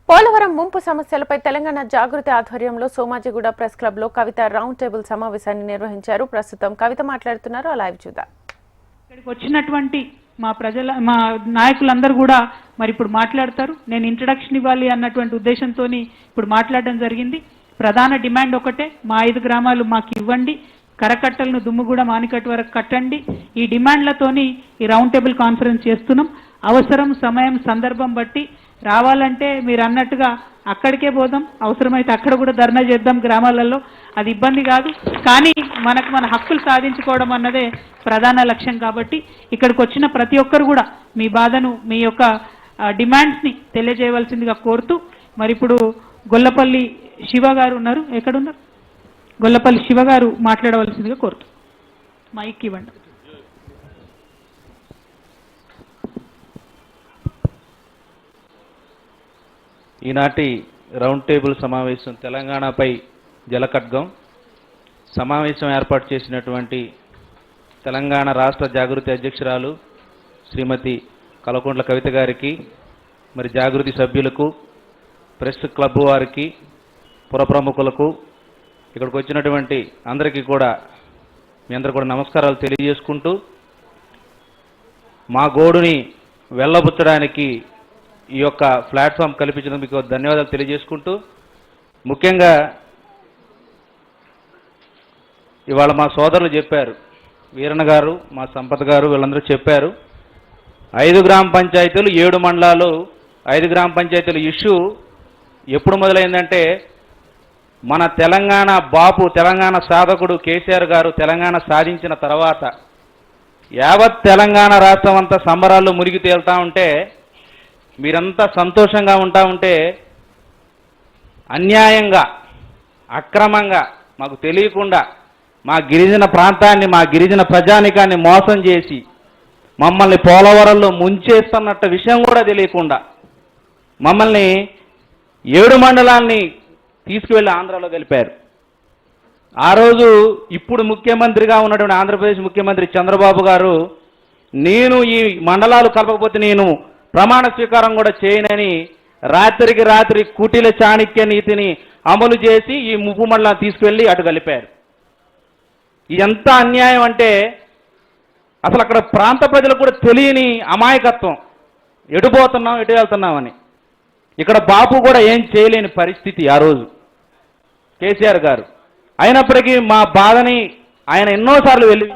పోలవరం ముంపు సమస్యలపై తెలంగాణ జాగృతి ఆధ్వర్యంలో సోమాజిగూడ ప్రెస్ క్లబ్ లో కవిత రౌండ్ టేబుల్ సమావేశాన్ని నిర్వహించారు. ప్రస్తుతం కవిత మాట్లాడుతున్నారు. లైవ్ చూద్దాం. ఇక్కడికి వచ్చినటువంటి మా నాయకులందరూ కూడా మరి ఇప్పుడు మాట్లాడతారు. నేను ఇంట్రడక్షన్ ఇవ్వాలి అన్నటువంటి ఉద్దేశంతో ఇప్పుడు మాట్లాడడం జరిగింది. ప్రధాన డిమాండ్ ఒకటే, మా 5 గ్రామాలు మాకు ఇవ్వండి, కరకట్టలను దుమ్ముగూడ మానికట్టు వరకు కట్టండి. ఈ డిమాండ్లతోని ఈ రౌండ్ టేబుల్ కాన్ఫరెన్స్ చేస్తున్నాం. అవసరం, సమయం, సందర్భం బట్టి రావాలంటే మీరు అన్నట్టుగా అక్కడికే పోదాం, అవసరమైతే అక్కడ కూడా ధర్నా చేద్దాం గ్రామాలలో, అది ఇబ్బంది కాదు. కానీ మనకు మన హక్కులు సాధించుకోవడం అన్నదే ప్రధాన లక్ష్యం. కాబట్టి ఇక్కడికి వచ్చిన ప్రతి ఒక్కరు కూడా మీ బాధను, మీ యొక్క డిమాండ్స్ని తెలియజేయవలసిందిగా కోరుతూ, మరి ఇప్పుడు గొల్లపల్లి శివ గారు ఉన్నారు. ఎక్కడున్నారు? గొల్లపల్లి శివ గారు మాట్లాడవలసిందిగా కోరుతూ మైక్ ఇవ్వండి. ఈనాటి రౌండ్ టేబుల్ సమావేశం తెలంగాణపై జలఖడ్గం సమావేశం ఏర్పాటు చేసినటువంటి తెలంగాణ రాష్ట్ర జాగృతి అధ్యక్షురాలు శ్రీమతి కల్వకుంట్ల కవిత గారికి, మరి జాగృతి సభ్యులకు, ప్రెస్ క్లబ్ వారికి, పుర ప్రముఖులకు, ఇక్కడికి వచ్చినటువంటి అందరికీ కూడా మీ అందరూ కూడా నమస్కారాలు తెలియజేసుకుంటూ, మా గోడుని వెళ్ళబుచ్చడానికి ఈ యొక్క ప్లాట్ఫామ్ కల్పించడం మీకు ధన్యవాదాలు తెలియజేసుకుంటూ, ముఖ్యంగా ఇవాళ మా సోదరులు చెప్పారు, వీరన్న గారు, మా సంపత్ గారు, వీళ్ళందరూ చెప్పారు, 5 గ్రామ పంచాయతీలు 7 మండలాలు 5 గ్రామ పంచాయతీల ఇష్యూ ఎప్పుడు మొదలైందంటే మన తెలంగాణ బాపు, తెలంగాణ సాధకుడు కేసీఆర్ గారు తెలంగాణ సాధించిన తర్వాత యావత్ తెలంగాణ రాష్ట్రం అంతా సంబరాల్లో మునిగి తేలుతూ ఉంటే, మీరంతా సంతోషంగా ఉంటా ఉంటే, అన్యాయంగా, అక్రమంగా, మాకు తెలియకుండా మా గిరిజన ప్రాంతాన్ని, మా గిరిజన ప్రజానికాన్ని మోసం చేసి మమ్మల్ని పోలవరంలో ముంచేస్తున్నట్టు విషయం కూడా తెలియకుండా మమ్మల్ని 7 మండలాన్ని తీసుకువెళ్ళి ఆంధ్రాలో కలిపారు. ఆ రోజు ఇప్పుడు ముఖ్యమంత్రిగా ఉన్నటువంటి ఆంధ్రప్రదేశ్ ముఖ్యమంత్రి చంద్రబాబు గారు, నేను ఈ మండలాలు కలపకపోతే నేను ప్రమాణ స్వీకారం కూడా చేయనని రాత్రికి రాత్రి కుటిల చాణక్య నీతిని అమలు చేసి ఈ ముప్పు మండలాన్ని తీసుకువెళ్ళి అటు కలిపారు. ఎంత అన్యాయం అంటే అసలు అక్కడ ప్రాంత ప్రజలకు కూడా తెలియని అమాయకత్వం, ఎటుపోతున్నాం, ఎటు వెళ్తున్నామని. ఇక్కడ బాపు కూడా ఏం చేయలేని పరిస్థితి ఆ రోజు కేసీఆర్ గారు. అయినప్పటికీ మా బాధని ఆయన ఎన్నోసార్లు వెళ్ళి